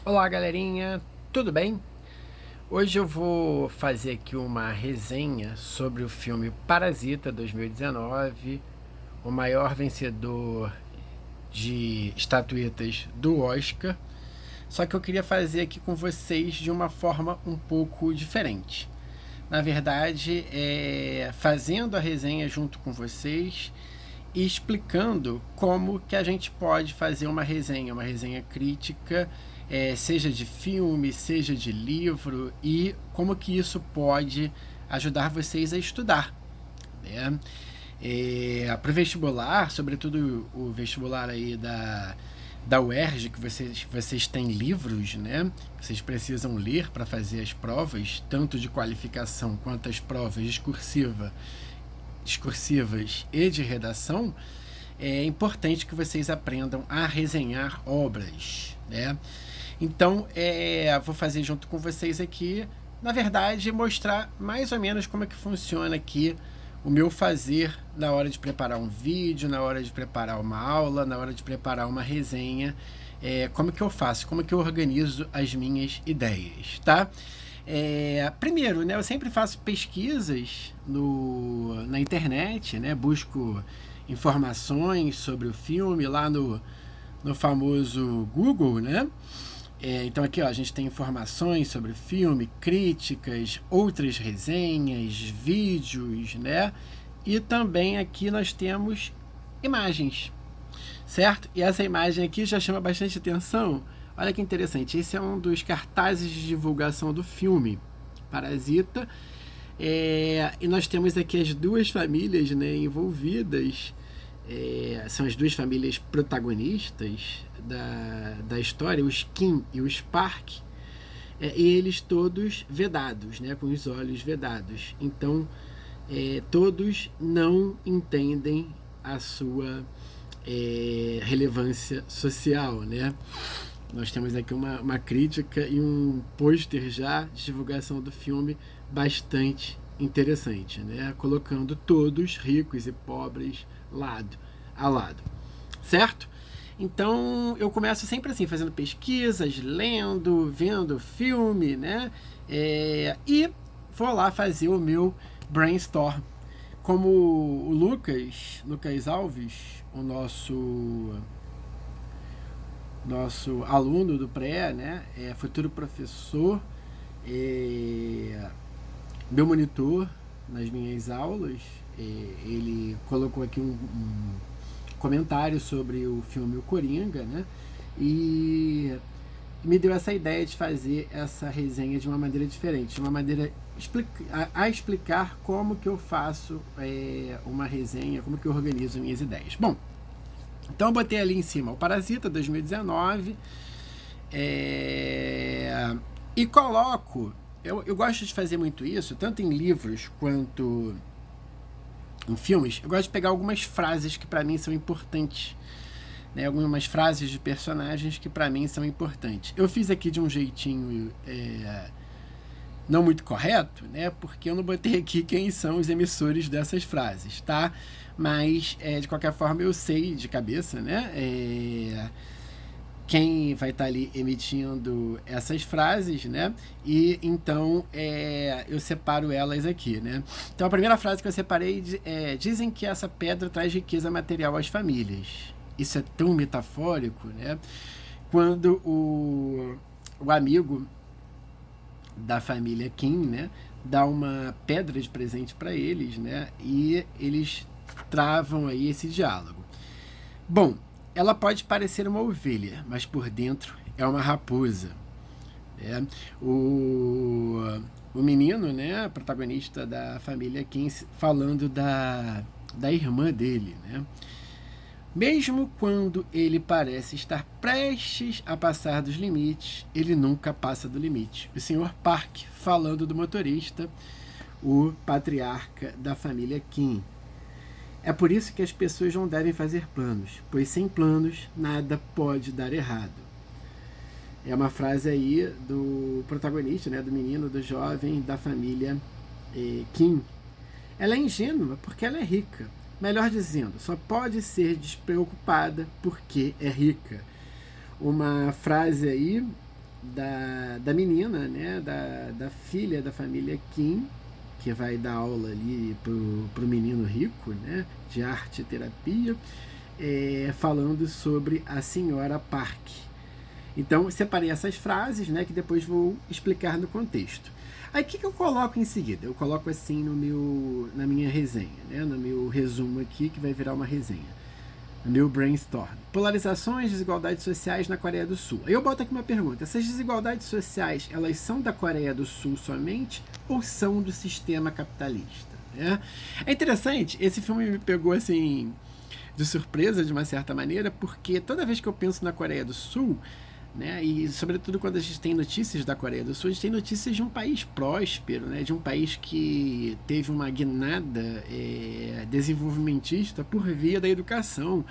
Olá, galerinha, tudo bem? Hoje eu vou fazer aqui uma resenha sobre o filme Parasita 2019, o maior vencedor de estatuetas do Oscar. Só que eu queria fazer aqui com vocês de uma forma um pouco diferente. Na verdade, fazendo a resenha junto com vocês e explicando como que a gente pode fazer uma resenha crítica, seja de filme, seja de livro, e como que isso pode ajudar vocês a estudar, né? Para o vestibular, sobretudo o vestibular aí da UERJ, que vocês têm livros, né? Vocês precisam ler para fazer as provas, tanto de qualificação quanto as provas discursivas e de redação. É importante que vocês aprendam a resenhar obras, né? Então, vou fazer junto com vocês aqui, na verdade, mostrar mais ou menos como é que funciona aqui o meu fazer na hora de preparar um vídeo, na hora de preparar uma aula, na hora de preparar uma resenha, como que eu faço, como que eu organizo as minhas ideias, tá? Primeiro, né, eu sempre faço pesquisas na internet, né, busco informações sobre o filme lá no famoso Google, né? Então aqui ó, a gente tem informações sobre o filme, críticas, outras resenhas, vídeos, né? E também aqui nós temos imagens, certo? E essa imagem aqui já chama bastante atenção. Olha que interessante, esse é um dos cartazes de divulgação do filme Parasita. E nós temos aqui as duas famílias, né, envolvidas. São as duas famílias protagonistas da história, os Kim e os Park, e eles todos vedados, né, com os olhos vedados. Então, todos não entendem a sua relevância social, né? Nós temos aqui uma crítica e um pôster já de divulgação do filme bastante interessante, né? Colocando todos, ricos e pobres, lado a lado, certo? Então eu começo sempre assim, fazendo pesquisas, lendo, vendo filme, né? E vou lá fazer o meu brainstorm. Como o Lucas Alves, o nosso aluno do pré, né? Futuro professor, meu monitor nas minhas aulas, ele colocou aqui um comentário sobre o filme O Coringa, né? E me deu essa ideia de fazer essa resenha de uma maneira diferente, de uma maneira a explicar como que eu faço uma resenha, como que eu organizo minhas ideias. Bom, então eu botei ali em cima o Parasita 2019, e coloco, eu gosto de fazer muito isso, tanto em livros quanto em filmes. Eu gosto de pegar algumas frases que para mim são importantes, né, algumas frases de personagens que para mim são importantes. Eu fiz aqui de um jeitinho não muito correto, né, porque eu não botei aqui quem são os emissores dessas frases, tá? Mas de qualquer forma eu sei de cabeça, né, quem vai estar ali emitindo essas frases, né? E então eu separo elas aqui, né? Então a primeira frase que eu separei dizem que essa pedra traz riqueza material às famílias. Isso é tão metafórico, né? Quando o amigo da família Kim, né, dá uma pedra de presente para eles, né? E eles travam aí esse diálogo. Bom, ela pode parecer uma ovelha, mas por dentro é uma raposa. É. O menino, né, protagonista da família Kim, falando da irmã dele, né? Mesmo quando ele parece estar prestes a passar dos limites, ele nunca passa do limite. O Sr. Park falando do motorista, o patriarca da família Kim. É por isso que as pessoas não devem fazer planos, pois sem planos nada pode dar errado. É uma frase aí do protagonista, né, do menino, do jovem da família Kim. Ela é ingênua porque ela é rica. Melhor dizendo, só pode ser despreocupada porque é rica. Uma frase aí da menina, né, da filha da família Kim, que vai dar aula ali pro menino rico, né, de arte e terapia, falando sobre a senhora Park. Então, separei essas frases, né, que depois vou explicar no contexto. Aí, o que eu coloco em seguida? Eu coloco assim na minha resenha, né, no meu resumo aqui, que vai virar uma resenha. No meu brainstorm. Polarizações, desigualdades sociais na Coreia do Sul. Aí eu boto aqui uma pergunta. Essas desigualdades sociais, elas são da Coreia do Sul somente ou são do sistema capitalista? Né? É interessante, esse filme me pegou assim de surpresa de uma certa maneira, porque toda vez que eu penso na Coreia do Sul, né, e sobretudo quando a gente tem notícias da Coreia do Sul, a gente tem notícias de um país próspero, né, de um país que teve uma guinada desenvolvimentista por via da educação.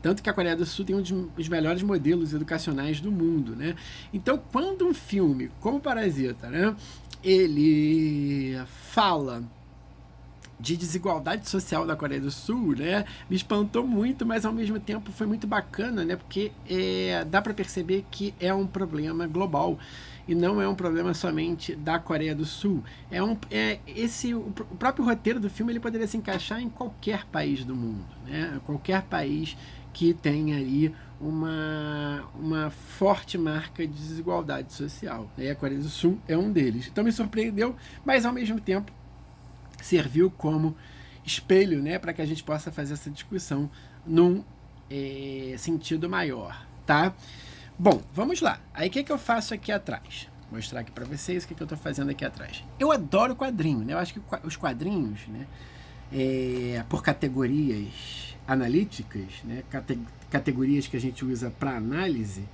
Tanto que a Coreia do Sul tem um dos melhores modelos educacionais do mundo, né? Então, quando um filme como Parasita, né, ele fala de desigualdade social da Coreia do Sul, né, me espantou muito, mas ao mesmo tempo foi muito bacana, né, porque dá para perceber que é um problema global e não é um problema somente da Coreia do Sul. O próprio roteiro do filme ele poderia se encaixar em qualquer país do mundo, né, qualquer país que tenha aí uma forte marca de desigualdade social. E a Coreia do Sul é um deles. Então me surpreendeu, mas ao mesmo tempo serviu como espelho, né, para que a gente possa fazer essa discussão num sentido maior, tá? Bom, vamos lá. Aí o que eu faço aqui atrás? Vou mostrar aqui para vocês o que eu estou fazendo aqui atrás. Eu adoro quadrinho, né? Eu acho que os quadrinhos, né, por categorias analíticas, né, categorias que a gente usa para análise,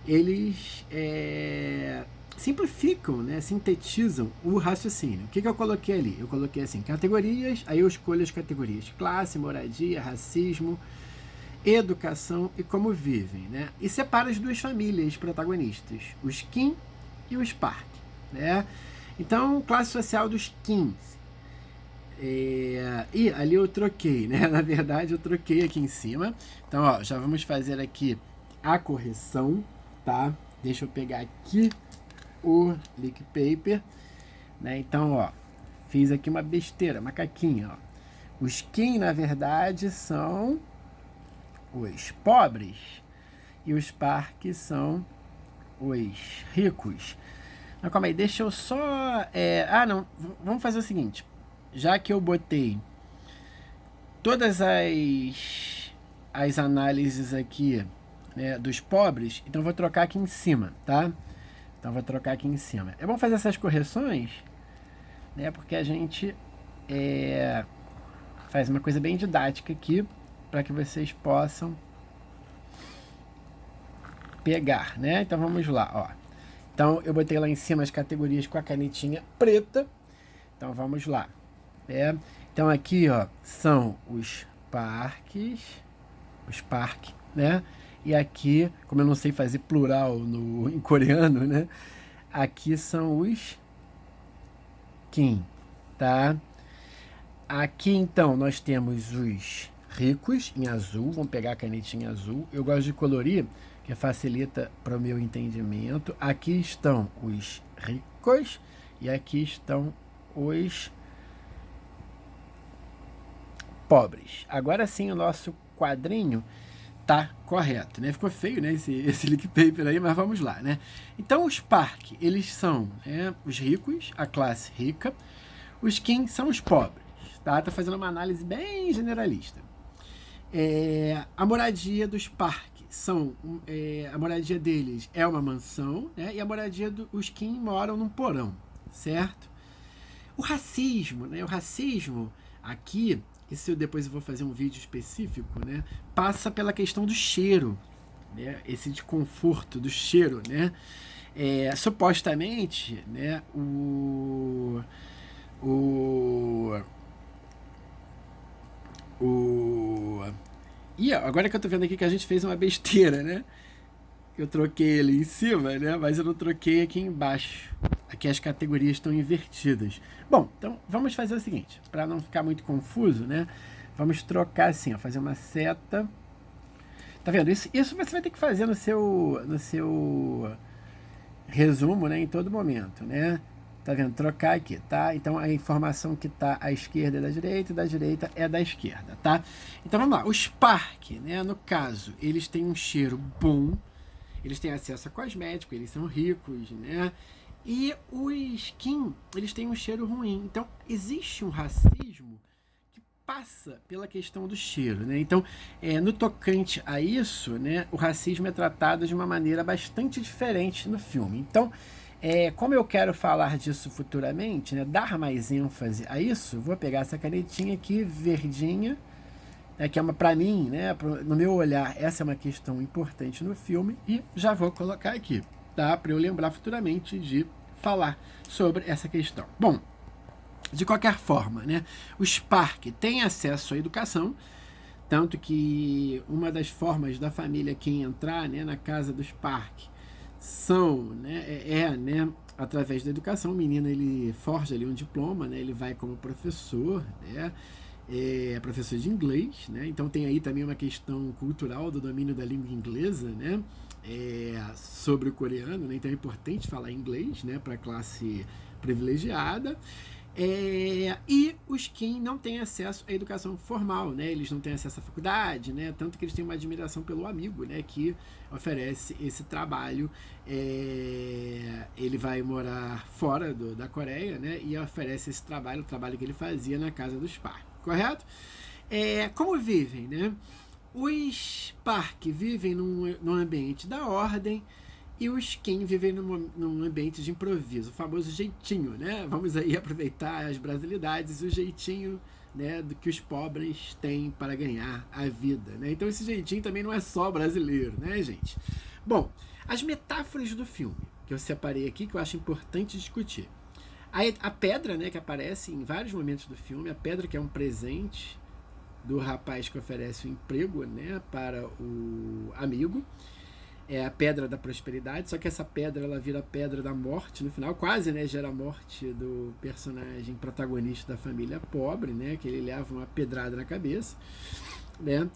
eles simplificam, né, sintetizam o raciocínio. O que eu coloquei ali? Eu coloquei assim, categorias, aí eu escolho as categorias: classe, moradia, racismo, educação e como vivem, né? E separa as duas famílias protagonistas, os Kim e os Park, né? Então, classe social dos Kim. E ali eu troquei, né? Na verdade, eu troquei aqui em cima. Então, ó, já vamos fazer aqui a correção, tá? Deixa eu pegar aqui o leak paper, né? Então, ó, fiz aqui uma besteira, macaquinha, ó. Os Kim, na verdade, são os pobres e os Park são os ricos. Mas calma aí, deixa eu só... não, vamos fazer o seguinte. Já que eu botei todas as análises aqui, né, dos pobres, então vou trocar aqui em cima, tá? Então vou trocar aqui em cima. É bom fazer essas correções, né? Porque a gente faz uma coisa bem didática aqui para que vocês possam pegar, né? Então vamos lá, ó. Então eu botei lá em cima as categorias com a canetinha preta. Então vamos lá. Então aqui, ó, são os parques, né? E aqui, como eu não sei fazer plural em coreano, né? Aqui são os Kim, tá? Aqui, então, nós temos os ricos, em azul. Vamos pegar a canetinha azul. Eu gosto de colorir, que facilita para o meu entendimento. Aqui estão os ricos e aqui estão os pobres. Agora sim, o nosso quadrinho tá correto, né? Ficou feio, né, esse leak paper aí, mas vamos lá, né? Então, os Park, eles são, né, os ricos, a classe rica. Os Kim são os pobres, tá? Tô fazendo uma análise bem generalista. A moradia dos Park a moradia deles é uma mansão, né? E a moradia dos Kim moram num porão, certo? O racismo, né? O racismo aqui, isso depois eu vou fazer um vídeo específico, né? Passa pela questão do cheiro, né? Esse desconforto do cheiro, né? Supostamente, né? E agora que eu tô vendo aqui que a gente fez uma besteira, né? Eu troquei ele em cima, né? Mas eu não troquei aqui embaixo. Aqui as categorias estão invertidas. Bom, então vamos fazer o seguinte, para não ficar muito confuso, né? Vamos trocar assim, ó, fazer uma seta. Tá vendo? Isso você vai ter que fazer no seu resumo, né, em todo momento, né? Tá vendo? Trocar aqui, tá? Então a informação que tá à esquerda é da direita é da esquerda, tá? Então vamos lá. Os Park, né, no caso, eles têm um cheiro bom, eles têm acesso a cosmético, eles são ricos, né? E os Kim, eles têm um cheiro ruim. Então existe um racismo passa pela questão do cheiro, né? Então, no tocante a isso, né, o racismo é tratado de uma maneira bastante diferente no filme. Então, como eu quero falar disso futuramente, né, dar mais ênfase a isso, vou pegar essa canetinha aqui, verdinha, que é uma para mim, né, no meu olhar, essa é uma questão importante no filme e já vou colocar aqui, tá? Para eu lembrar futuramente de falar sobre essa questão. Bom, de qualquer forma, né, os Park têm acesso à educação, tanto que uma das formas da família quem entrar, né, na casa dos Park são, né, né, através da educação. O menino ele forja ali um diploma, né, ele vai como professor, né, professor de inglês, né, então tem aí também uma questão cultural do domínio da língua inglesa, né, sobre o coreano, né, então é importante falar inglês, né, para a classe privilegiada. E os Kim não têm acesso à educação formal, né? Eles não têm acesso à faculdade, né? Tanto que eles têm uma admiração pelo amigo, né? Que oferece esse trabalho. Ele vai morar fora da Coreia, né? E oferece esse trabalho, o trabalho que ele fazia na casa dos Park, correto? Como vivem, né? Os Park vivem num ambiente da ordem, e os Kim vivem num ambiente de improviso, o famoso jeitinho, né? Vamos aí aproveitar as brasilidades, o jeitinho, né, do que os pobres têm para ganhar a vida, né? Então esse jeitinho também não é só brasileiro, né, gente? Bom, as metáforas do filme que eu separei aqui, que eu acho importante discutir. A pedra, né, que aparece em vários momentos do filme, a pedra que é um presente do rapaz que oferece o emprego, né, para o amigo. É a pedra da prosperidade, só que essa pedra ela vira a pedra da morte no final, quase, né, gera a morte do personagem protagonista da família pobre, né, que ele leva uma pedrada na cabeça, né.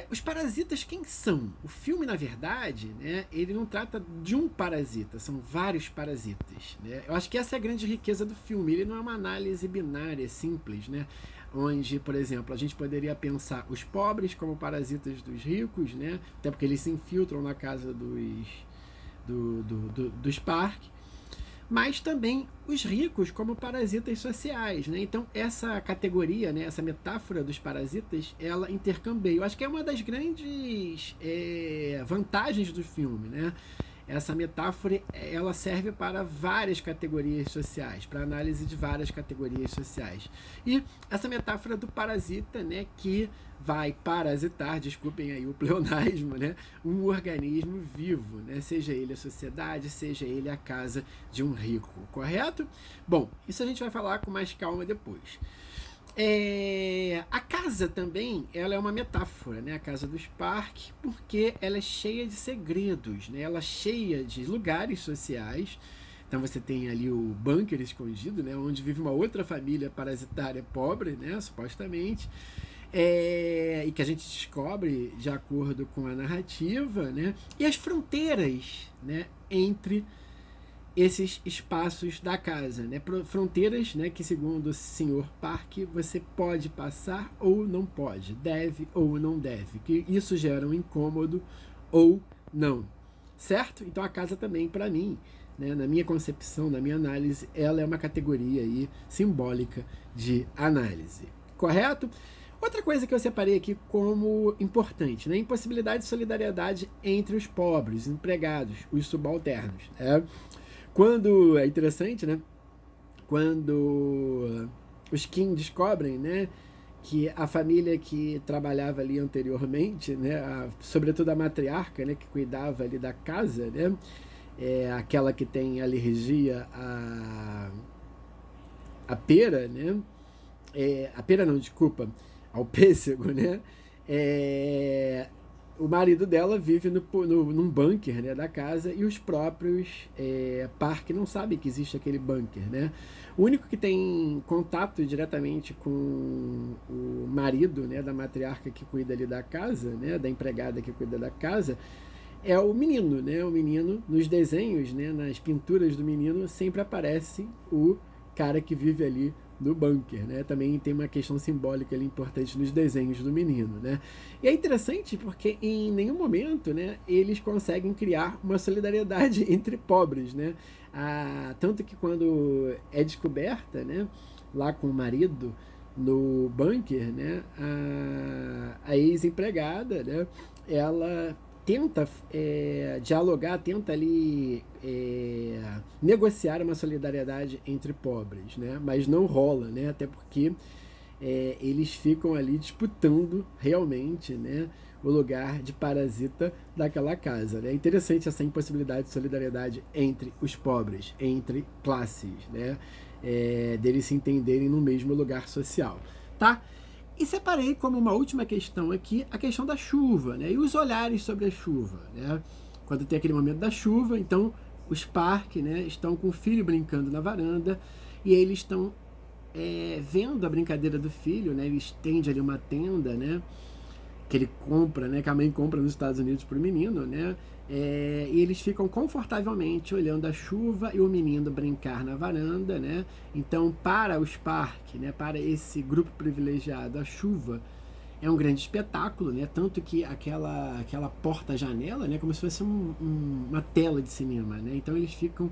Os parasitas quem são? O filme, na verdade, né, ele não trata de um parasita, são vários parasitas, né. Eu acho que essa é a grande riqueza do filme, ele não é uma análise binária simples, né, onde, por exemplo, a gente poderia pensar os pobres como parasitas dos ricos, né? Até porque eles se infiltram na casa dos Park, mas também os ricos como parasitas sociais, né? Então essa categoria, né, essa metáfora dos parasitas, ela intercambia. Eu acho que é uma das grandes vantagens do filme, né? Essa metáfora ela serve para várias categorias sociais, para análise de várias categorias sociais. E essa metáfora do parasita, né, que vai parasitar, desculpem aí o pleonasmo, né, um organismo vivo, né, seja ele a sociedade, seja ele a casa de um rico, correto? Bom, isso a gente vai falar com mais calma depois. A casa também ela é uma metáfora, né? A casa dos Park, porque ela é cheia de segredos, né? Ela é cheia de lugares sociais. Então você tem ali o bunker escondido, né? Onde vive uma outra família parasitária pobre, né? Supostamente. E que a gente descobre de acordo com a narrativa, né? E as fronteiras, né, entre esses espaços da casa, né? Fronteiras, né, que segundo o Sr. Park você pode passar ou não pode, deve ou não deve, que isso gera um incômodo ou não, certo? Então a casa também, para mim, né, na minha concepção, na minha análise, ela é uma categoria aí simbólica de análise, correto? Outra coisa que eu separei aqui como importante, né? Impossibilidade de solidariedade entre os pobres, empregados, os subalternos, né? Quando, é interessante, né? Quando os Kim descobrem, né, que a família que trabalhava ali anteriormente, né, sobretudo a matriarca, né, que cuidava ali da casa, né, aquela que tem alergia à pera, né, a pera não, desculpa, ao pêssego, né, o marido dela vive num bunker, né, da casa, e os próprios Park não sabem que existe aquele bunker, né? O único que tem contato diretamente com o marido, né, da matriarca que cuida ali da casa, né, da empregada que cuida da casa, é o menino, né? O menino, nos desenhos, né? Nas pinturas do menino, sempre aparece o cara que vive ali no bunker, né? Também tem uma questão simbólica ali importante nos desenhos do menino, né? E é interessante porque em nenhum momento, né, eles conseguem criar uma solidariedade entre pobres, né? Tanto que quando é descoberta, né, lá com o marido no bunker, né, a ex-empregada, né, ela tenta dialogar, tenta ali negociar uma solidariedade entre pobres, né? Mas não rola, né? Até porque eles ficam ali disputando realmente, né, o lugar de parasita daquela casa, né? É interessante essa impossibilidade de solidariedade entre os pobres, entre classes, né? Deles se entenderem no mesmo lugar social, tá? E separei como uma última questão aqui a questão da chuva, né? E os olhares sobre a chuva, né? Quando tem aquele momento da chuva, então os Park, né, estão com o filho brincando na varanda e eles estão vendo a brincadeira do filho, né? Ele estende ali uma tenda, né? Que ele compra, né? Que a mãe compra nos Estados Unidos para o menino, né? E eles ficam confortavelmente olhando a chuva e o menino brincar na varanda, né? Então, para os Park, né? Para esse grupo privilegiado, a chuva é um grande espetáculo, né? Tanto que aquela porta-janela, né? Como se fosse uma tela de cinema, né? Então eles ficam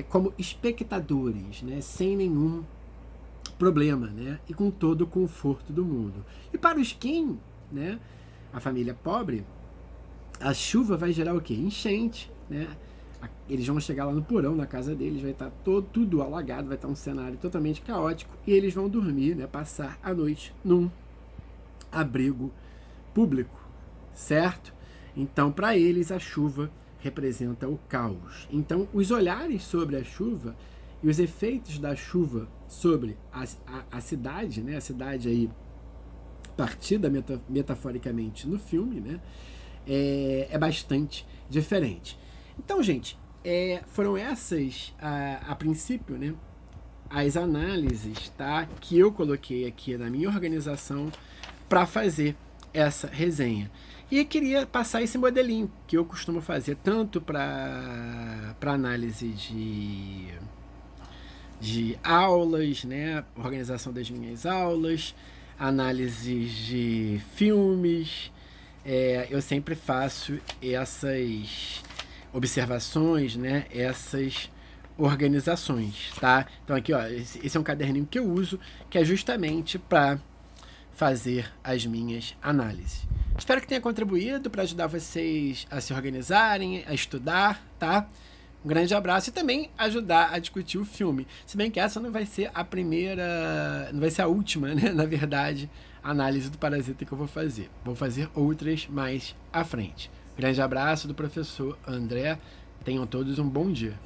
como espectadores, né? Sem nenhum problema, né? E com todo o conforto do mundo. E para os Kim, né? A família pobre, a chuva vai gerar o quê? Enchente, né? Eles vão chegar lá no porão, na casa deles, vai estar tudo alagado, vai estar um cenário totalmente caótico e eles vão dormir, né? Passar a noite num abrigo público, certo? Então, para eles, a chuva representa o caos. Então, os olhares sobre a chuva e os efeitos da chuva sobre a cidade, né? A cidade aí partida metaforicamente no filme, né? É bastante diferente. Então, gente, foram essas, a princípio, né, as análises, tá, que eu coloquei aqui na minha organização para fazer essa resenha. E eu queria passar esse modelinho que eu costumo fazer tanto para análise de aulas, né, organização das minhas aulas, análises de filmes. Eu sempre faço essas observações, né, essas organizações, tá? Então aqui, ó, esse é um caderninho que eu uso, que é justamente para fazer as minhas análises. Espero que tenha contribuído para ajudar vocês a se organizarem, a estudar, tá? Um grande abraço e também ajudar a discutir o filme. Se bem que essa não vai ser a primeira, não vai ser a última, né? Na verdade, análise do Parasita que eu vou fazer. Vou fazer outras mais à frente. Grande abraço do professor André. Tenham todos um bom dia.